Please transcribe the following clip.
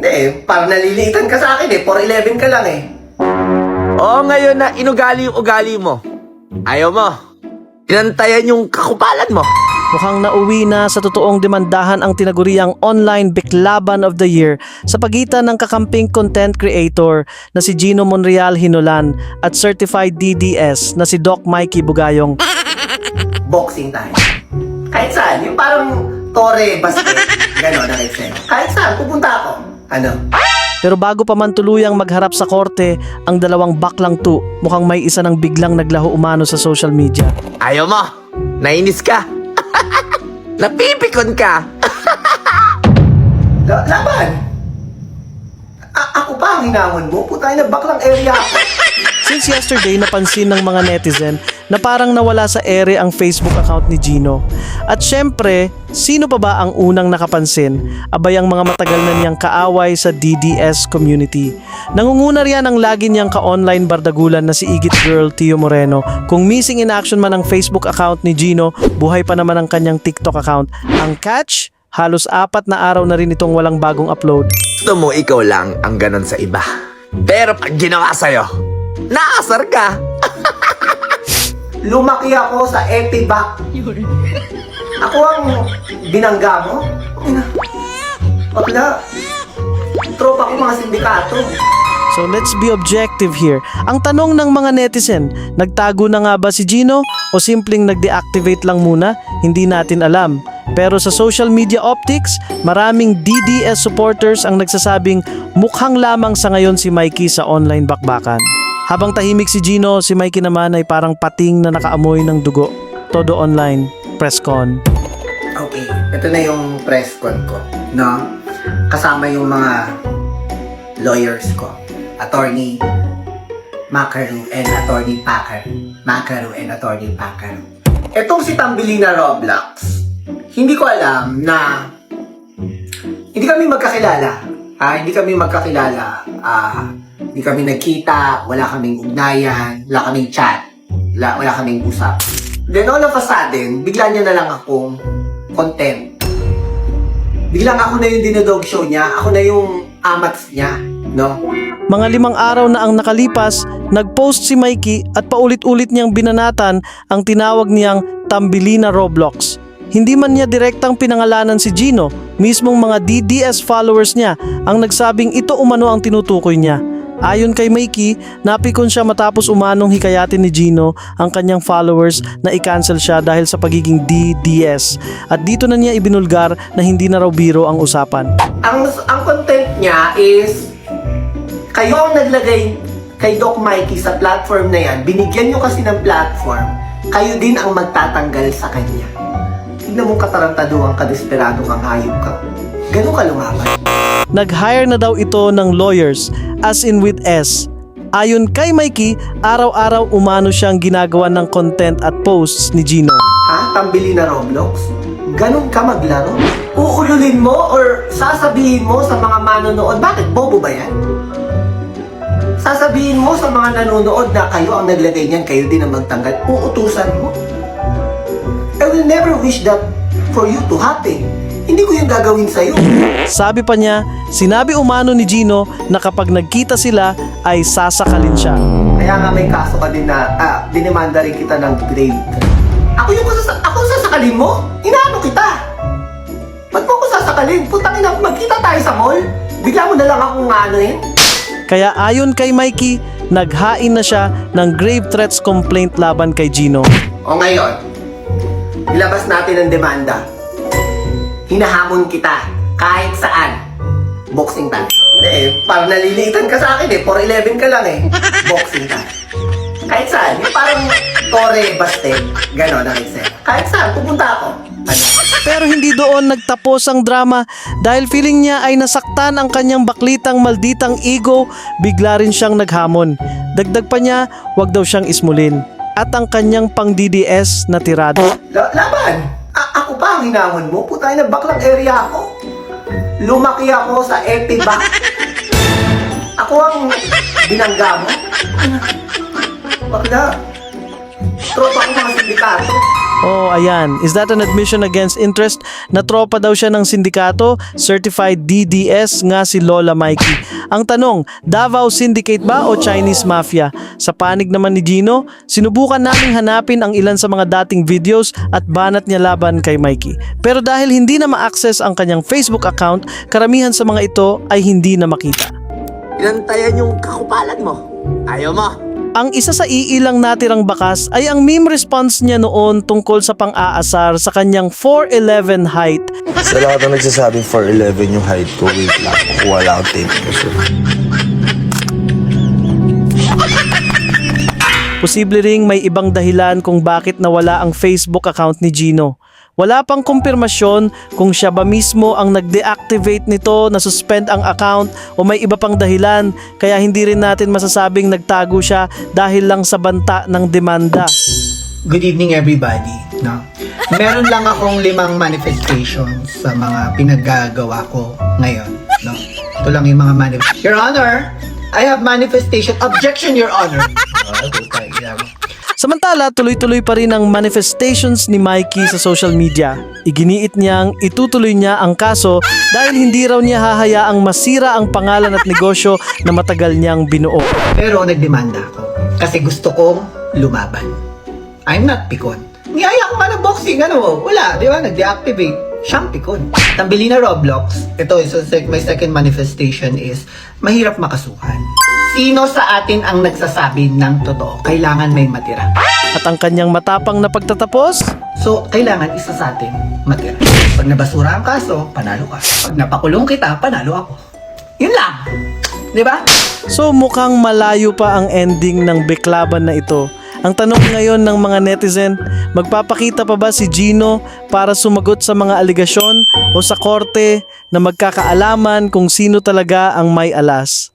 Hindi, parang nalilitan ka sa akin eh. 4'11 ka lang eh. Oo, ngayon na inugali yung ugali mo. Ayaw mo. Inantayan yung kakupalan mo. Mukhang nauwi na sa totoong demandahan ang tinaguriang online Biklaban of the Year sa pagitan ng kakamping content creator na si Gino Monreal Hinolan at certified DDS na si Doc Mikey Bugayong. Boxing tayo. Kahit saan, yung parang tore, basket, gano'n ang eksena. Kahit saan, pupunta ako. Ano? Pero bago pa man tuluyang magharap sa korte, ang dalawang baklang to, mukhang may isa ng biglang naglaho umano sa social media. Ayaw mo. Nainis ka. Napipikon ka. Laban! Ako pa ang hinamon mo? Putay na baklang area ako. Since yesterday, napansin ng mga netizen na parang nawala sa ere ang Facebook account ni Gino. At syempre, sino pa ba ang unang nakapansin? Abay ang mga matagal na niyang kaaway sa DDS community. Nangunguna riyan ang lagi niyang ka-online bardagulan na si Igit Girl Tio Moreno. Kung missing in action man ang Facebook account ni Gino, buhay pa naman ang kanyang TikTok account. Ang catch? Halos 4 na araw na rin itong walang bagong upload. Gusto mo ikaw lang ang ganon sa iba. Pero pag ginawa sa'yo, naasar ka. Lumaki ako sa Etibac. Ako ang binangga mo? Bakla. Tropa ko mga sindikato. So let's be objective here. Ang tanong ng mga netizen, nagtago na nga ba si Gino o simpleng nag-deactivate lang muna? Hindi natin alam. Pero sa social media optics, maraming DDS supporters ang nagsasabing mukhang lamang sa ngayon si Mikey sa online bakbakan. Habang tahimik si Gino, si Mikey naman ay parang pating na nakaamoy ng dugo. Todo online, press con. Okay, ito na yung press con ko, no? Kasama yung mga lawyers ko. Attorney Macaru and Attorney Pacaru. Etong si Tambilina Roblox, hindi ko alam na hindi kami magkakilala. Hindi kami nagkita, wala kaming ugnayan, wala kaming chat, wala kaming usap. Then all of a sudden, bigla niya na lang akong content. Biglang ako na yung dinodog show niya, ako na yung amats niya, no? Mga 5 araw na ang nakalipas, nag-post si Mikey at paulit-ulit niyang binanatan ang tinawag niyang Tambilina Roblox. Hindi man niya direktang pinangalanan si Gino, mismong mga DDS followers niya ang nagsabing ito umano ang tinutukoy niya. Ayon kay Mikey, napikon siya matapos umanong hikayatin ni Gino ang kanyang followers na i-cancel siya dahil sa pagiging DDS. At dito na niya ibinulgar na hindi na raw biro ang usapan. Ang content niya is, kayo ang naglagay kay Doc Mikey sa platform na yan, binigyan nyo kasi ng platform, kayo din ang magtatanggal sa kanya. Tignan mo katarantaduang kadesperado kang hayop ka. Ganun ka lumaban. Nag-hire na daw ito ng lawyers, as in with S. Ayon kay Mikey, araw-araw umano siyang ginagawa ng content at posts ni Gino. Tambili na Roblox? Ganun ka maglaro? Uululin mo or sasabihin mo sa mga manonood, bakit bobo ba yan? Sasabihin mo sa mga nanonood na kayo ang naglagay niyan, kayo din ang magtanggal, uutusan mo? I will never wish that for you to happen. Hindi ko yung gagawin sa'yo. Sabi pa niya, sinabi umano ni Gino na kapag nagkita sila ay sasakalin siya. Kaya nga may kaso ka din na, dinemanda rin kita ng grave. Ako sasakalin mo? Inaano kita? Ba't mo ako sasakalin? Putang ina, magkita tayo sa mall? Bigla mo na lang akong anoin? Kaya ayon kay Mikey, naghain na siya ng grave threats complaint laban kay Gino. O ngayon, ilabas natin ang demanda. Hinahamon kita kahit saan. Boxing tayo. Hindi, parang nalilitan ka sa akin eh. 4'11 ka lang eh. Boxing tayo. Kahit saan. Yung parang tore, basket. Ganon ang eksena. Kahit saan. Pupunta ako. Ano? Pero hindi doon nagtapos ang drama dahil feeling niya ay nasaktan ang kanyang baklitang malditang ego, bigla rin siyang naghamon. Dagdag pa niya, wag daw siyang ismulin. At ang kanyang pang DDS na tirado. Laban! Ako pa ang hinamon mo? Putay na baklang area ako. Lumaki ako sa Etibac. Ako ang binangga mo? Bakla. Tropa ko mga sindikato. Oh, ayan. Is that an admission against interest? Na tropa daw siya ng sindikato, certified DDS nga si Lola Mikey. Ang tanong, Davao Syndicate ba o Chinese Mafia? Sa panig naman ni Gino, sinubukan naming hanapin ang ilan sa mga dating videos at banat niya laban kay Mikey. Pero dahil hindi na ma-access ang kanyang Facebook account, karamihan sa mga ito ay hindi na makita. Pinantayan yung kakupalan mo. Ayaw mo. Ang isa sa iilang natirang bakas ay ang meme response niya noon tungkol sa pang-aasar sa kanyang 4'11" height. Sa lahat ng nagsasabing 4'11 yung height ko, wait lang. Wala akong tape ko siya. Posible ring may ibang dahilan kung bakit nawala ang Facebook account ni Gino. Wala pang kumpirmasyon kung siya ba mismo ang nag-deactivate nito, na-suspend ang account o may iba pang dahilan, kaya hindi rin natin masasabing nagtago siya dahil lang sa banta ng demanda. Good evening everybody. No? Meron lang akong 5 manifestations sa mga pinaggagawa ko ngayon. No? Ito lang yung mga manifestations. Your Honor, I have manifestation. Objection, Your Honor. Samantala, tuloy-tuloy pa rin ang manifestations ni Mikey sa social media. Iginiit niyang itutuloy niya ang kaso dahil hindi raw niya hahayaang masira ang pangalan at negosyo na matagal niyang binuo. Pero nagdemanda ako kasi gusto kong lumaban. I'm not pikon. Niyaya ko nga ng boxing, wala, di ba? Nag-deactivate. Siyang pikon. Tambelina Roblox, ito is my second manifestation is mahirap makasuhan. Sino sa atin ang nagsasabi ng totoo? Kailangan may matira. At ang kanyang matapang na pagtatapos, So, kailangan isa sa atin matira. Pag nabasura ang kaso, panalo ka. Pag napakulong kita, panalo ako. Yun lang. Di ba? so mukhang malayo pa ang ending ng beklaban na ito. Ang tanong ngayon ng mga netizen, magpapakita pa ba si Gino para sumagot sa mga aligasyon o sa korte na magkakaalaman kung sino talaga ang may alas?